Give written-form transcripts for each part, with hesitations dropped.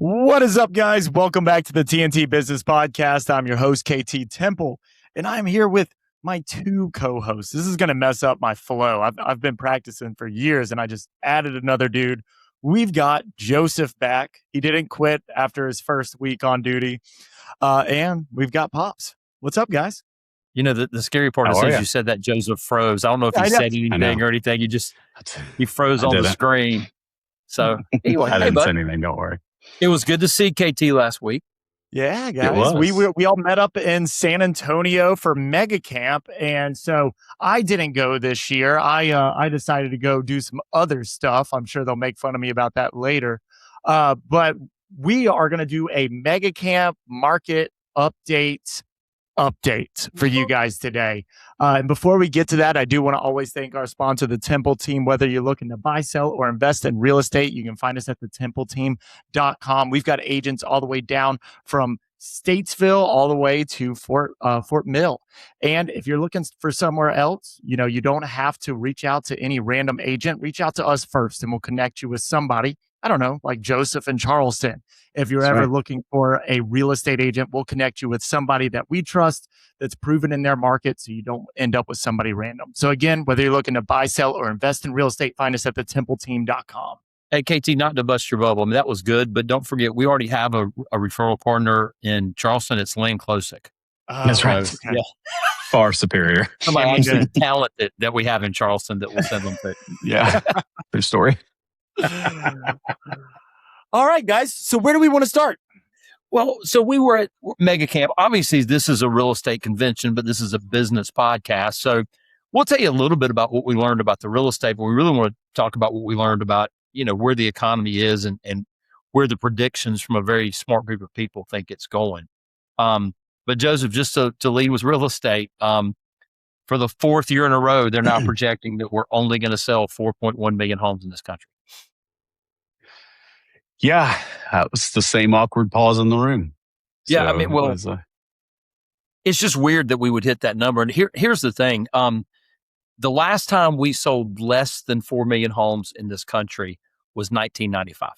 What is up, guys? Welcome back to the TNT Business Podcast. I'm your host, KT Temple, and I'm here with my two co-hosts. This is going to mess up my flow. I've been practicing for years, and I just added another dude. We've got Joseph back. He didn't quit after his first week on duty. And we've got Pops. What's up, guys? You know, the scary part is you said that Joseph froze. I don't know if he said anything or anything. He froze on the screen. So anyway, I didn't say anything. Don't worry. It was good to see KT last week. Yeah, guys. We all met up in San Antonio for Mega Camp, and so I didn't go this year. I decided to go do some other stuff. I'm sure they'll make fun of me about that later. But we are going to do a Mega Camp market update for you guys today. And before we get to that, I do want to always thank our sponsor, the Temple Team. Whether you're looking to buy, sell, or invest in real estate, you can find us at thetempleteam.com. We've got agents all the way down from Statesville all the way to Fort Mill. And if you're looking for somewhere else, you don't have to reach out to any random agent. Reach out to us first, and we'll connect you with somebody. I don't know, like Joseph in Charleston. If you're ever looking for a real estate agent, we'll connect you with somebody that we trust, that's proven in their market, so you don't end up with somebody random. So again, whether you're looking to buy, sell, or invest in real estate, find us at thetempleteam.com. Hey, KT, not to bust your bubble. I mean, that was good, but don't forget, we already have a referral partner in Charleston. It's Lane Klosik. That's right. Yeah. Far superior. Somebody actually talented that we have in Charleston that we'll send them to. Yeah. Good story. All right, guys. So where do we want to start? Well, so we were at Mega Camp. Obviously, this is a real estate convention, but this is a business podcast. So we'll tell you a little bit about what we learned about the real estate, but we really want to talk about what we learned about, where the economy is and where the predictions from a very smart group of people think it's going. But Joseph, just to lead with real estate, for the fourth year in a row, they're now projecting that we're only going to sell 4.1 million homes in this country. Yeah, that was the same awkward pause in the room. Yeah, I mean, it's just weird that we would hit that number. And here's the thing. The last time we sold less than 4 million homes in this country was 1995.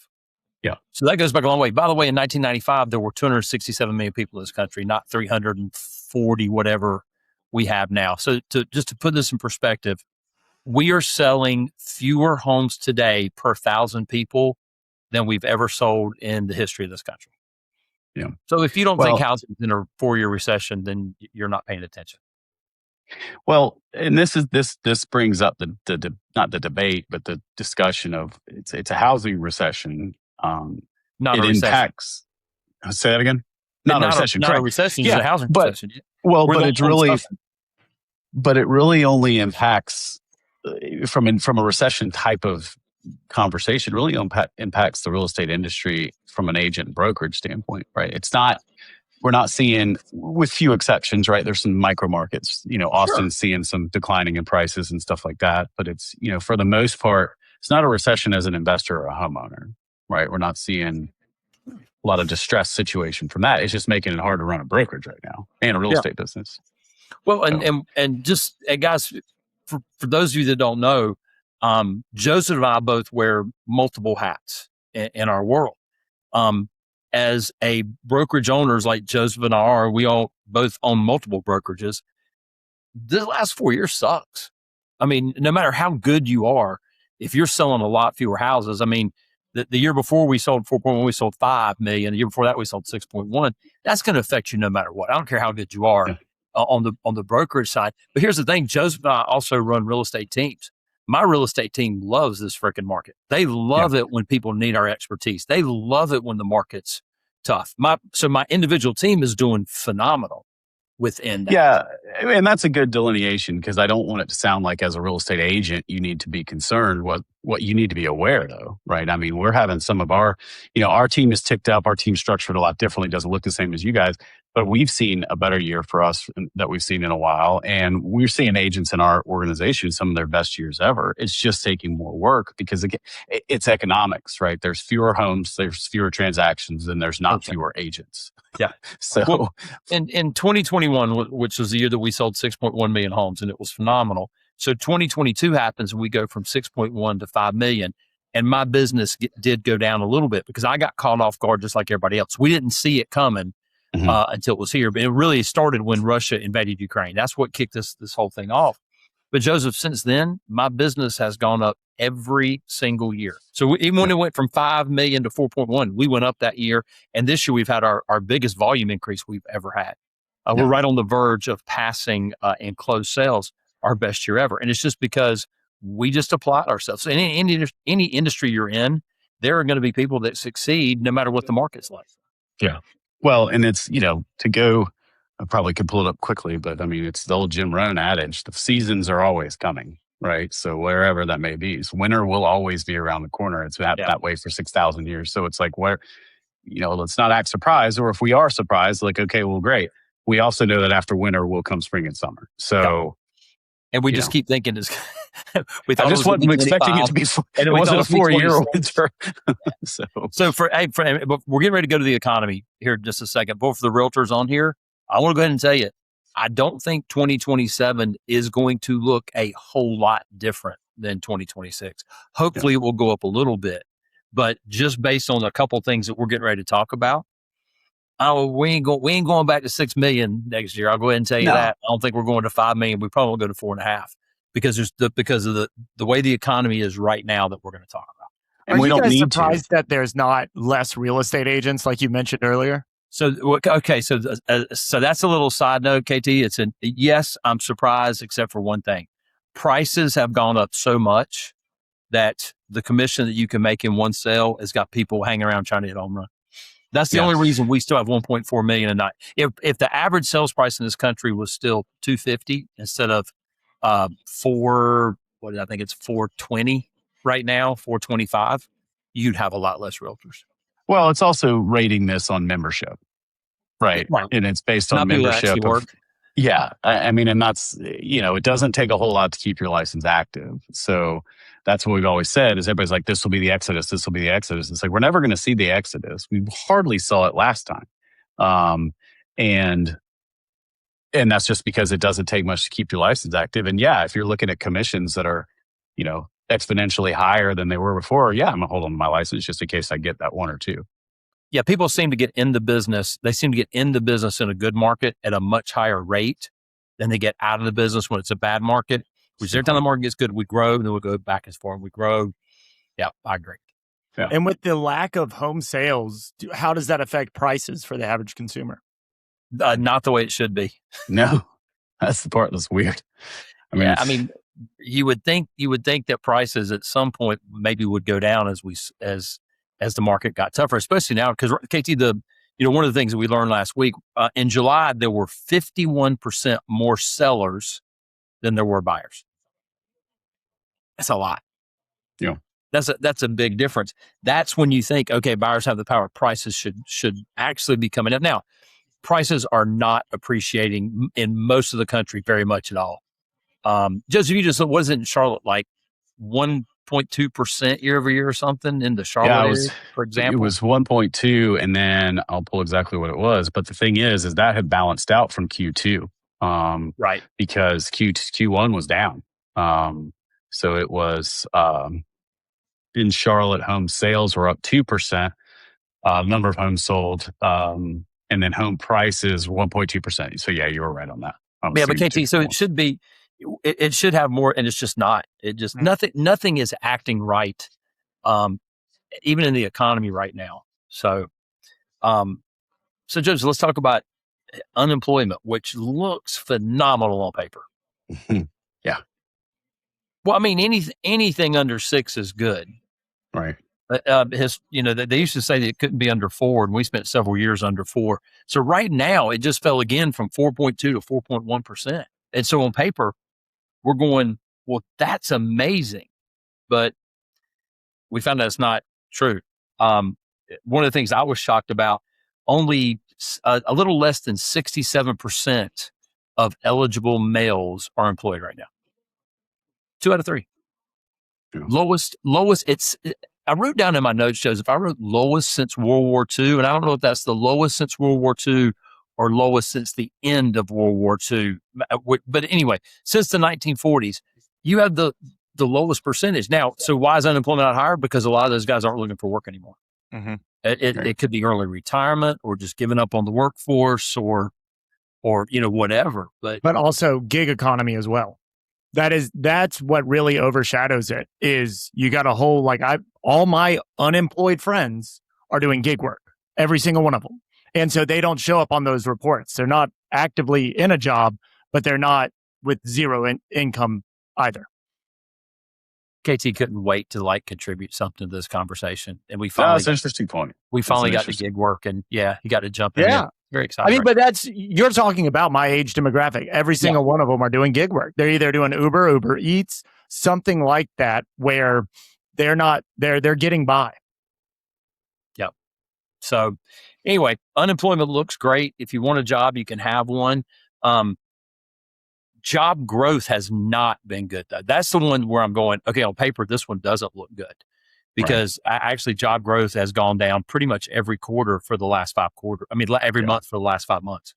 Yeah. So that goes back a long way. By the way, in 1995, there were 267 million people in this country, not 340, whatever we have now. So to put this in perspective, we are selling fewer homes today per 1,000 people than we've ever sold in the history of this country. Yeah. So if you don't think housing is in a 4-year recession, then you're not paying attention. Well, and this brings up the not the debate, but the discussion of it's a housing recession. Not a recession. Impacts. Say that again. Not a recession. Not a recession. It's a housing recession. Well, but it really only impacts from a recession type of conversation. Really impacts the real estate industry from an agent and brokerage standpoint, right? We're not seeing, with few exceptions, right? There's some micro markets, Austin's seeing some declining in prices and stuff like that. But it's, for the most part, it's not a recession as an investor or a homeowner, right? We're not seeing a lot of distress situation from that. It's just making it hard to run a brokerage right now and a real estate business. Well, and just, guys, for those of you that don't know, Joseph and I both wear multiple hats in our world. As a brokerage owners like Joseph and I are, we all both own multiple brokerages. The last 4 years sucks. I mean, no matter how good you are, if you're selling a lot fewer houses, I mean, the year before we sold 4.1, we sold 5 million. The year before that, we sold 6.1. That's going to affect you no matter what. I don't care how good you are on the brokerage side. But here's the thing. Joseph and I also run real estate teams. My real estate team loves this freaking market. They love it when people need our expertise. They love it when the market's tough. So my individual team is doing phenomenal within that. Yeah, and that's a good delineation, because I don't want it to sound like as a real estate agent, you need to be concerned. What you need to be aware, though, right? I mean, we're having some of our team is ticked up. Our team structured a lot differently. Doesn't look the same as you guys. But we've seen a better year for us that we've seen in a while. And we're seeing agents in our organization, some of their best years ever. It's just taking more work because, again, it's economics, right? There's fewer homes, there's fewer transactions, and there's not fewer agents. Yeah. So in 2021, which was the year that we sold 6.1 million homes, and it was phenomenal. So 2022 happens and we go from 6.1 to 5 million. and my business did go down a little bit because I got caught off guard just like everybody else. We didn't see it coming until it was here, but it really started when Russia invaded Ukraine. That's what kicked this whole thing off. But Joseph, since then, my business has gone up every single year. So even when it went from 5 million to 4.1, we went up that year. And this year we've had our biggest volume increase we've ever had. We're right on the verge of passing in closed sales our best year ever. And it's just because we just applied ourselves. So in any industry you're in, there are going to be people that succeed no matter what the market's like. Yeah. Well, and it's, to go, I probably could pull it up quickly, but I mean, it's the old Jim Rohn adage, the seasons are always coming, right? So wherever that may be, so winter will always be around the corner. It's that way for 6,000 years. So it's like, let's not act surprised, or if we are surprised, like, okay, well, great. We also know that after winter will come spring and summer. So, and we just keep thinking it's. I just wasn't expecting it to be. And it wasn't a 4-year winter. So but we're getting ready to go to the economy here in just a second. But for the realtors on here, I want to go ahead and tell you, I don't think 2027 is going to look a whole lot different than 2026. Hopefully, it will go up a little bit, but just based on a couple of things that we're getting ready to talk about. We ain't going back to 6 million next year. I'll go ahead and tell you that. I don't think we're going to 5 million. We probably will go to 4.5 because because of the way the economy is right now that we're going to talk about. And we don't need surprised that there's not less real estate agents like you mentioned earlier? So that's a little side note, KT. Yes, I'm surprised except for one thing. Prices have gone up so much that the commission that you can make in one sale has got people hanging around trying to hit home run. That's the only reason we still have 1.4 million a night. If the average sales price in this country was still 250 instead of I think it's 420 right now, 425, you'd have a lot less realtors. Well, it's also rating this on membership, right? And it's based on membership. Yeah. I mean, and that's, it doesn't take a whole lot to keep your license active. So that's what we've always said is everybody's like, this will be the exodus. This will be the exodus. It's like, we're never going to see the exodus. We hardly saw it last time. And that's just because it doesn't take much to keep your license active. And if you're looking at commissions that are, exponentially higher than they were before, I'm going to hold on to my license just in case I get that one or two. Yeah, people seem to get in the business. They seem to get in the business in a good market at a much higher rate than they get out of the business when it's a bad market. Which every time the market gets good, we grow, and then we go back and forth. We grow. Yeah, I agree. Yeah. And with the lack of home sales, how does that affect prices for the average consumer? Not the way it should be. No, that's the part that's weird. I mean, you would think that prices at some point maybe would go down as the market got tougher, especially now because KT, one of the things that we learned last week in July, there were 51% more sellers than there were buyers. That's a lot. Yeah, that's a big difference. That's when you think, okay, buyers have the power. Prices should actually be coming up. Now, prices are not appreciating in most of the country very much at all. Joseph, wasn't in Charlotte like 1.2% year over year or something in the Charlotte area, for example? It was 1.2, and then I'll pull exactly what it was. But the thing is that had balanced out from Q2, right? Because Q1 was down. So it was in Charlotte, home sales were up 2%, number of homes sold, and then home prices 1.2%. So you were right on that. But KT, so it should be. It should have more, and it's just not. It just nothing is acting right, even in the economy right now. So Joseph, let's talk about unemployment, which looks phenomenal on paper. Yeah. Well, I mean, anything under 6 is good, right? They used to say that it couldn't be under 4, and we spent several years under 4. So right now, it just fell again from 4.2 to 4.1%, and so on paper, we're going, well, that's amazing. But we found out it's not true. One of the things I was shocked about, only a little less than 67% of eligible males are employed right now. 2 out of 3. Yeah. Lowest. I wrote down in my notes, Joseph, I wrote lowest since World War II. And I don't know if that's the lowest since World War II or lowest since the end of World War II. But anyway, since the 1940s, you have the the lowest percentage. Now, so why is unemployment not higher? Because a lot of those guys aren't looking for work anymore. Mm-hmm. It could be early retirement or just giving up on the workforce or whatever. But also gig economy as well. That's what really overshadows it. Is you got a whole all my unemployed friends are doing gig work, every single one of them, and so they don't show up on those reports. They're not actively in a job, but they're not with zero income either. KT couldn't wait to contribute something to this conversation, and we finally. That's an interesting point. We finally got to gig work, and he got to jump in. Yeah, very excited. I mean, but you're talking about my age demographic. Every single one of them are doing gig work. They're either doing Uber Eats, something like that, where they're getting by. Yep. So anyway, unemployment looks great. If you want a job, you can have one. Job growth has not been good, though. That's the one where I'm going, okay, on paper, this one doesn't look good because actually job growth has gone down pretty much every quarter for the last 5 quarters. I mean, every month for the last 5 months.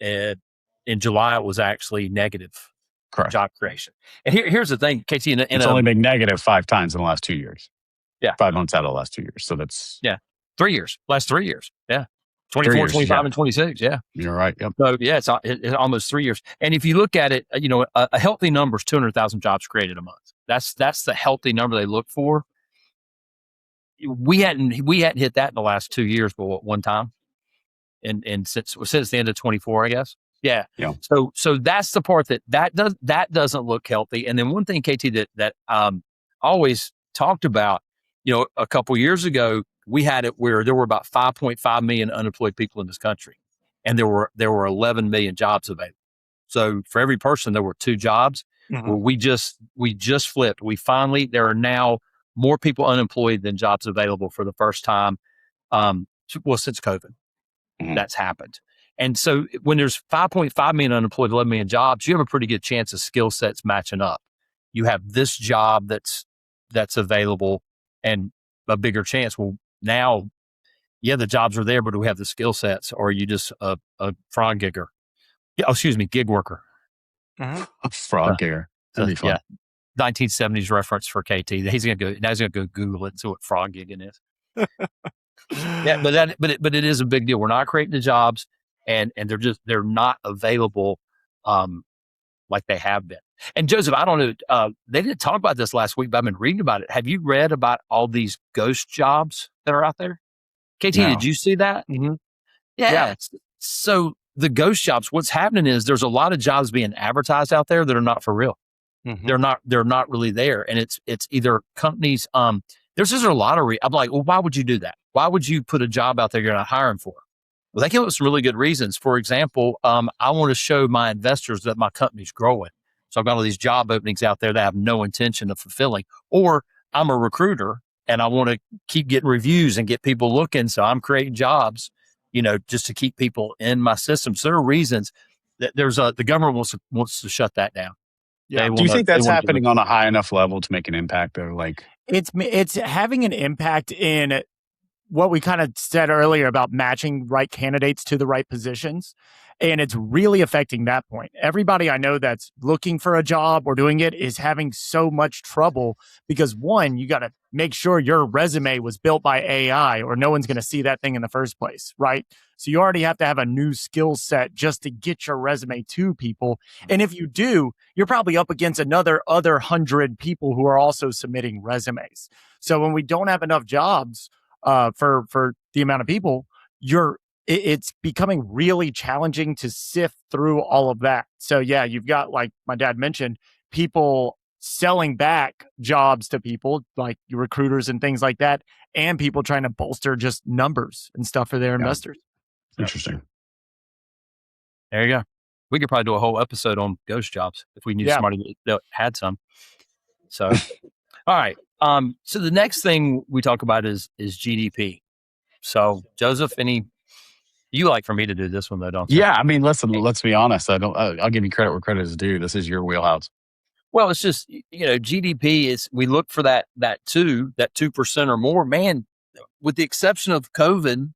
In July, it was actually negative job creation. And here's the thing, KT. It's only been negative 5 times in the last 2 years. Yeah. 5 months out of the last 2 years. So that's... 3 years. Last 3 years. Yeah. 24, years, 25, and 26. Yeah. You're right. Yep. So it's almost 3 years. And if you look at it, a healthy number is 200,000 jobs created a month. That's the healthy number they look for. We hadn't hit that in the last 2 years, but one time, and since the end of 24, I guess. Yeah. So that's the part that doesn't look healthy. And then one thing, KT, that always talked about, a couple years ago, we had it where there were about 5.5 million unemployed people in this country, and there were 11 million jobs available. So for every person, there were 2 jobs. Mm-hmm. Well, we just flipped. There are now more people unemployed than jobs available for the first time. Since COVID, that's happened. And so when there's 5.5 million unemployed, 11 million jobs, you have a pretty good chance of skill sets matching up. You have this job that's available and a bigger chance. Well, now, the jobs are there, but do we have the skill sets, or are you just a frog gigger? Gig worker. Mm-hmm. A frog gigger. That'd be fun. 1970s reference for KT. He's gonna go Google it and see what frog gigging is. But it is a big deal. We're not creating the jobs, and they're not available like they have been. And Joseph, I don't know, they didn't talk about this last week, but I've been reading about it. Have you read about all these ghost jobs that are out there? KT, no. Did you see that? Mm-hmm. Yeah. So the ghost jobs, what's happening is there's a lot of jobs being advertised out there that are not for real. Mm-hmm. They're not really there. And it's either companies, there's just a lottery. I'm like, well, why would you do that? Why would you put a job out there you're not hiring for? Well, they came up with some really good reasons. For example, I want to show my investors that my company's growing. So I've got all these job openings out there that I have no intention of fulfilling. Or I'm a recruiter and I want to keep getting reviews and get people looking. So I'm creating jobs, just to keep people in my system. So there are reasons that the government wants to shut that down. Yeah. Do you think that's happening on a high enough level to make an impact, though? It's having an impact in what we kind of said earlier about matching right candidates to the right positions. And it's really affecting that point. Everybody I know that's looking for a job or doing it is having so much trouble because, one, you got to make sure your resume was built by AI or no one's going to see that thing in the first place, right? So you already have to have a new skill set just to get your resume to people. And if you do, you're probably up against other 100 people who are also submitting resumes. So when we don't have enough jobs for the amount of people, it's becoming really challenging to sift through all of that. So you've got, like my dad mentioned, people selling back jobs to people like recruiters and things like that, and people trying to bolster just numbers and stuff for their investors. Interesting. There you go. We could probably do a whole episode on ghost jobs if we knew somebody that had some. So, all right. So the next thing we talk about is GDP. So Joseph, you like for me to do this one though, don't you? Yeah, I mean, listen, let's be honest. I'll give you credit where credit is due. This is your wheelhouse. Well, it's just, GDP is, we look for that 2% or more, man, with the exception of COVID,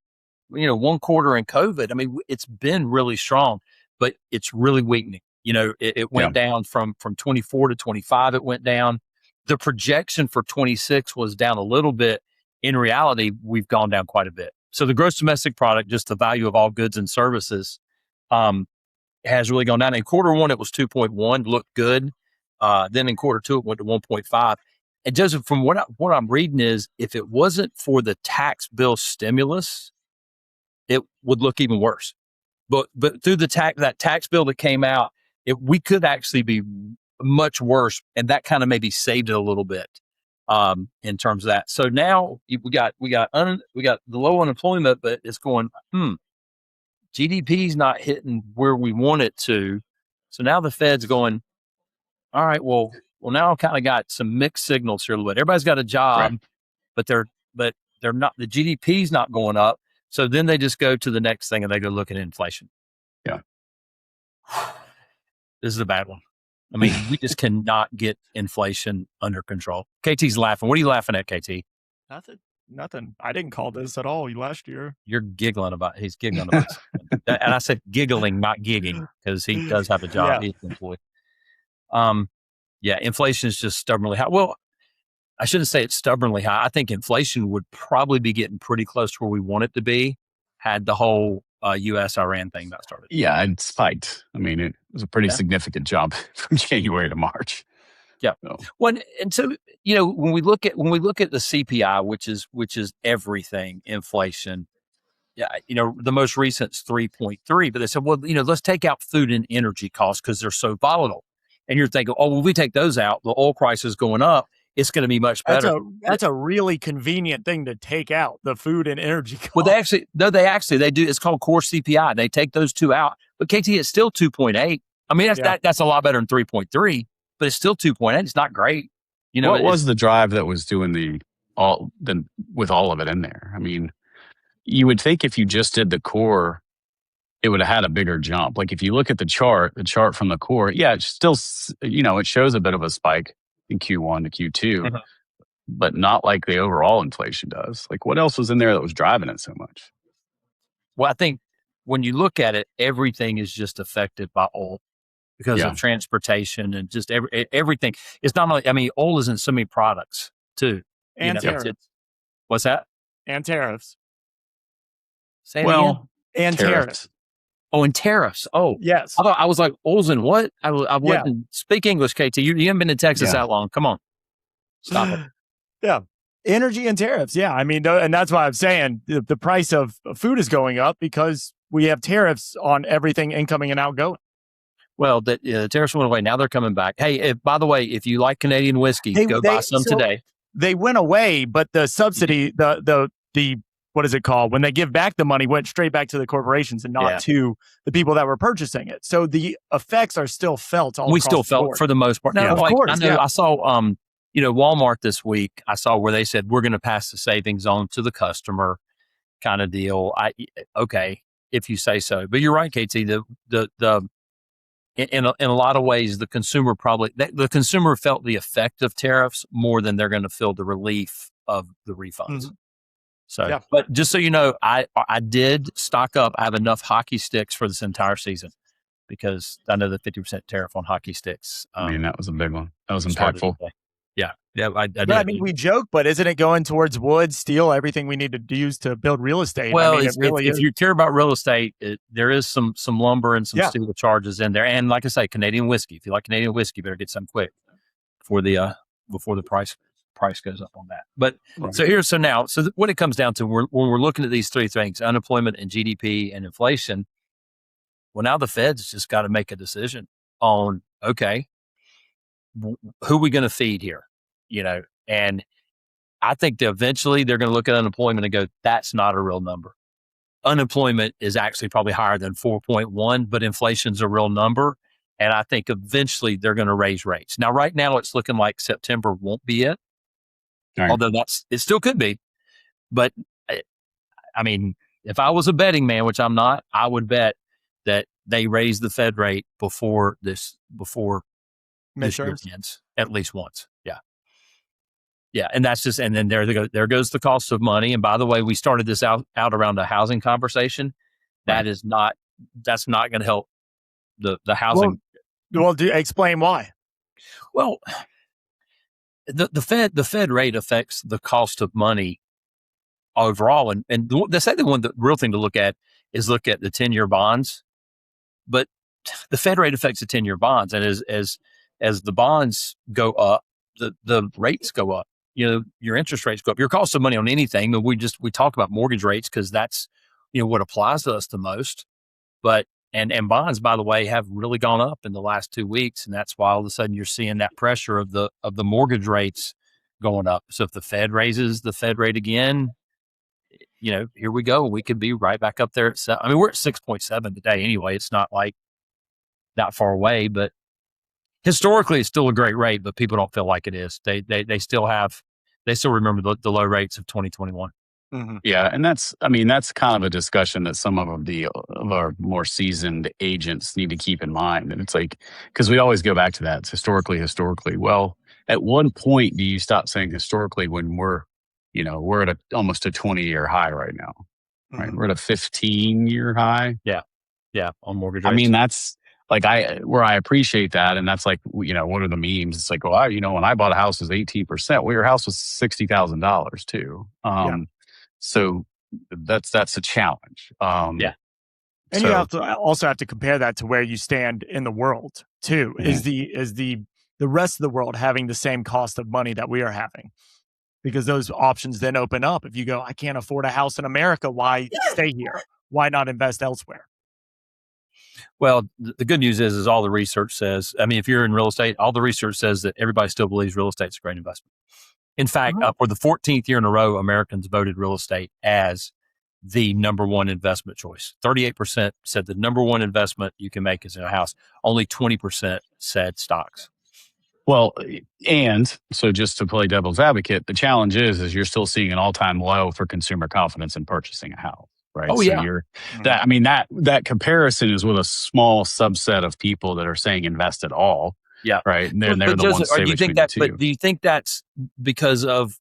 1 quarter in COVID. I mean, it's been really strong, but it's really weakening. It went down from 24 to 25. It went down. The projection for 26 was down a little bit. In reality, we've gone down quite a bit. So the gross domestic product, just the value of all goods and services, has really gone down. In quarter one, it was 2.1, looked good. Then in quarter two, it went to 1.5. And Joseph, from what I'm reading is, if it wasn't for the tax bill stimulus, it would look even worse. But through that tax bill that came out, we could actually be much worse, and that kind of maybe saved it a little bit in terms of that. So now we got the low unemployment, but it's going. GDP's not hitting where we want it to. So now the Fed's going, all right, well, now I've kind of got some mixed signals here a little bit. Everybody's got a job, right, but they're not, the GDP's not going up. So then they just go to the next thing and they go look at inflation. Yeah. This is a bad one. I mean, we just cannot get inflation under control. KT's laughing. What are you laughing at, KT? Nothing. I didn't call this at all last year. He's giggling about this. And I said giggling, not gigging, because he does have a job. Yeah. He's an employee. Inflation is just stubbornly high. Well, I shouldn't say it's stubbornly high. I think inflation would probably be getting pretty close to where we want it to be had the whole U.S.-Iran thing not started. Yeah, it spiked. I mean, it was a pretty significant jump from January to March. Yeah. So. When we look at the CPI, which is everything inflation, the most recent is 3.3, but they said, well, let's take out food and energy costs because they're so volatile. And you're thinking, oh, well, we take those out, the oil price is going up, it's going to be much better. That's a really convenient thing to take out, the food and energy costs. Well, they do. It's called core CPI. They take those two out, but KT, it's still 2.8. I mean, that's a lot better than 3.3, but it's still 2.8. It's not great. What was the drive that was doing with all of it in there? I mean, you would think if you just did the core, it would have had a bigger jump. Like if you look at the chart from the core, it's still, it shows a bit of a spike in Q1 to Q2, but not like the overall inflation does. Like what else was in there that was driving it so much? Well, I think when you look at it, everything is just affected by oil because of transportation and just everything. It's not only, I mean, oil is in so many products too. And tariffs. What's that? And tariffs. Say it again. And tariffs. Oh, and tariffs. Oh, yes. I was like, oils and what? I wouldn't speak English, KT. You haven't been in Texas that long. Come on. Stop it. Yeah. Energy and tariffs. Yeah. I mean, and that's why I'm saying the price of food is going up because we have tariffs on everything incoming and outgoing. Well, the tariffs went away. Now they're coming back. Hey, by the way, if you like Canadian whiskey, go buy some today. They went away, but the subsidy, the what is it called? When they give back the money, went straight back to the corporations and not to the people that were purchasing it. So the effects are still felt. We still felt for the most part. Now, of course, I saw, Walmart this week. I saw where they said we're going to pass the savings on to the customer, kind of deal. Okay, if you say so. But you're right, KT. In a lot of ways, the consumer felt the effect of tariffs more than they're going to feel the relief of the refunds. Mm-hmm. So, but just so you know, I did stock up. I have enough hockey sticks for this entire season because I know the 50% tariff on hockey sticks. I mean, that was a big one. That was impactful. Yeah. I did. I mean, we joke, but isn't it going towards wood, steel, everything we need to use to build real estate? Well, if you care about real estate, there is some lumber and some steel charges in there. And like I say, Canadian whiskey. If you like Canadian whiskey, you better get some quick before the price goes up on that. But so what it comes down to, when we're looking at these three things, unemployment and GDP and inflation, well, now the Fed's just got to make a decision on, okay, who are we going to feed here? And I think that eventually they're going to look at unemployment and go, that's not a real number. Unemployment is actually probably higher than 4.1, but inflation's a real number. And I think eventually they're going to raise rates. Now, right now it's looking like September won't be it. Right. Although it still could be. But I mean, if I was a betting man, which I'm not, I would bet that they raise the Fed rate before this year ends at least once. Yeah. Yeah. And that's just, and then there goes the cost of money. And by the way, we started this out around the housing conversation. That's not going to help the housing Well, explain why. Well, the Fed rate affects the cost of money overall, and they say the real thing to look at is look at the 10-year bonds, but the Fed rate affects the 10-year bonds, and as the bonds go up, the rates go up. Your interest rates go up. Your cost of money on anything, but we talk about mortgage rates because that's what applies to us the most. But and bonds, by the way, have really gone up in the last 2 weeks, and that's why all of a sudden you're seeing that pressure of the mortgage rates going up. So if the Fed raises the Fed rate again, here we go. We could be right back up there. We're at 6.7 today anyway. It's not like that far away, but historically it's still a great rate, but people don't feel like it is. They still remember the low rates of 2021. Mm-hmm. Yeah. And that's kind of a discussion that some of our more seasoned agents need to keep in mind. And it's like, because we always go back to that. It's historically. Well, at one point do you stop saying historically when we're at almost a 20-year high right now, right? Mm-hmm. We're at a 15-year high. Yeah. On mortgage rates. That's like where I appreciate that. And that's like, what are the memes? It's like, well, when I bought a house it was 18%. Well, your house was $60,000 too. So that's a challenge. And you also have to compare that to where you stand in the world too. Mm-hmm. Is the rest of the world having the same cost of money that we are having? Because those options then open up. If you go, I can't afford a house in America, why stay here? Why not invest elsewhere? Well, the good news is all the research says, if you're in real estate, all the research says that everybody still believes real estate's a great investment. In fact, for the 14th year in a row, Americans voted real estate as the number one investment choice. 38% said the number one investment you can make is in a house. Only 20% said stocks. Well, and so just to play devil's advocate, the challenge is you're still seeing an all-time low for consumer confidence in purchasing a house, right? Oh, yeah. That comparison is with a small subset of people that are saying invest at all. Yeah. Right. And they're the ones do you think that, but do you think that's because of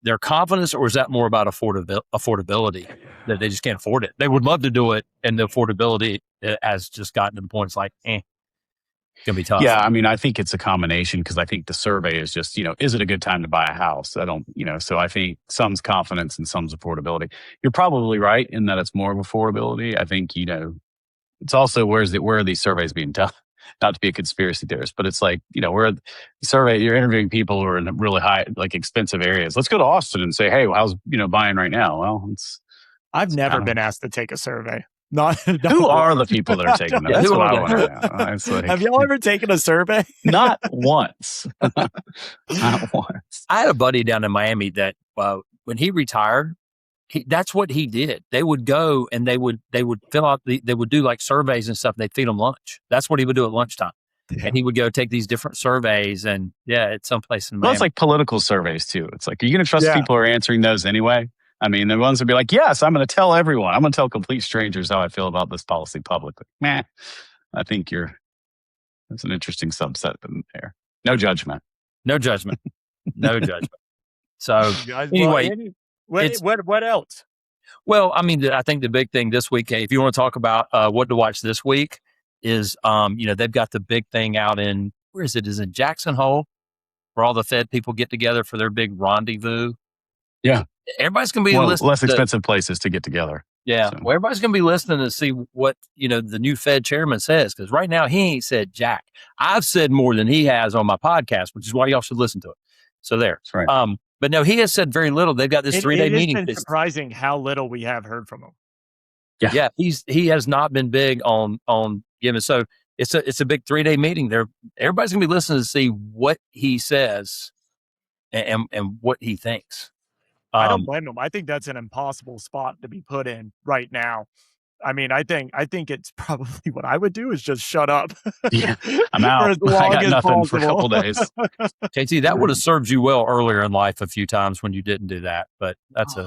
their confidence, or is that more about affordability that they just can't afford it? They would love to do it, and the affordability has just gotten to the point it's like, it's going to be tough. Yeah. I think it's a combination because I think the survey is just, is it a good time to buy a house? So I think some's confidence and some's affordability. You're probably right in that it's more of affordability. I think, it's also where are these surveys being done? Not to be a conspiracy theorist, but it's like, you're interviewing people who are in really high, like expensive areas. Let's go to Austin and say, hey, how's, buying right now? Well, I've never been asked to take a survey. Who are the people that are taking them? That's what I want to know. Like, have y'all ever taken a survey? Not once. Not once. I had a buddy down in Miami that when he retired, that's what he did. They would go and they would fill out they would do like surveys and stuff. And they'd feed them lunch. That's what he would do at lunchtime. Yeah. And he would go take these different surveys and it's someplace in Miami. Well, it's like political surveys too. It's like, are you going to trust people who are answering those anyway? The ones would be like, yes, I'm going to tell everyone. I'm going to tell complete strangers how I feel about this policy publicly. I think that's an interesting subset in there. No judgment. No judgment. So anyway. What else? Well, I think the big thing this week, if you want to talk about what to watch this week, is they've got the big thing out in where is it? Is it Jackson Hole, where all the Fed people get together for their big rendezvous? Yeah, everybody's going to be listening. Less expensive places to get together. Yeah, well, everybody's going to be listening to see what the new Fed chairman says, because right now he ain't said jack. I've said more than he has on my podcast, which is why y'all should listen to it. So there. That's right. But no, he has said very little. They've got this 3-day meeting. It's surprising how little we have heard from him. Yeah, he has not been big on giving. So it's a big 3-day meeting. Everybody's gonna be listening to see what he says and what he thinks. I don't blame him. I think that's an impossible spot to be put in right now. I think it's probably what I would do is just shut up. Yeah, I'm out. I got nothing for a couple days. KT, that would have served you well earlier in life a few times when you didn't do that. But that's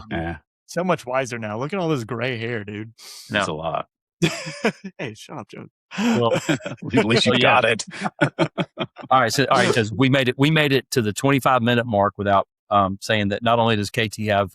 so much wiser now. Look at all this gray hair, dude. That's a lot. Hey, shut up, Joe. Well, at least you got it. All right, because we made it to the 25-minute mark without saying that not only does KT have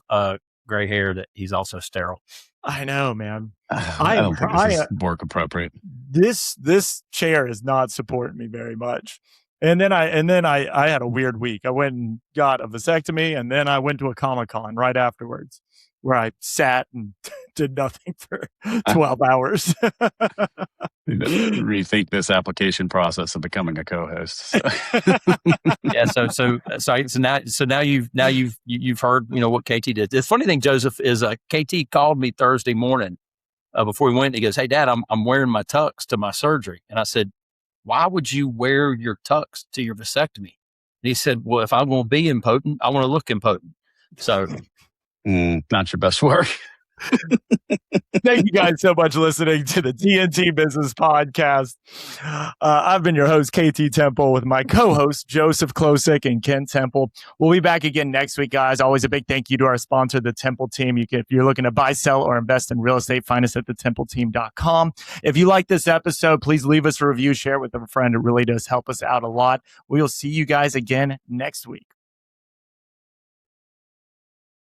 gray hair that he's also sterile. I know, man. I don't think this is work appropriate. This chair is not supporting me very much. And then I had a weird week. I went and got a vasectomy, and then I went to a Comic-Con right afterwards, where I sat and did nothing for 12 hours. Rethink this application process of becoming a co-host. Yeah. So now you've heard, what KT did. The funny thing, Joseph, is KT called me Thursday morning before we went. He goes, "Hey, Dad, I'm wearing my tux to my surgery." And I said, "Why would you wear your tux to your vasectomy?" And he said, "Well, if I'm going to be impotent, I want to look impotent." So, not your best work. Thank you guys so much for listening to the TNT Business Podcast. I've been your host, KT Temple, with my co-hosts, Joseph Klosik and Ken Temple. We'll be back again next week, guys. Always a big thank you to our sponsor, the Temple Team. If you're looking to buy, sell, or invest in real estate, find us at thetempleteam.com. If you like this episode, please leave us a review, share it with a friend. It really does help us out a lot. We'll see you guys again next week.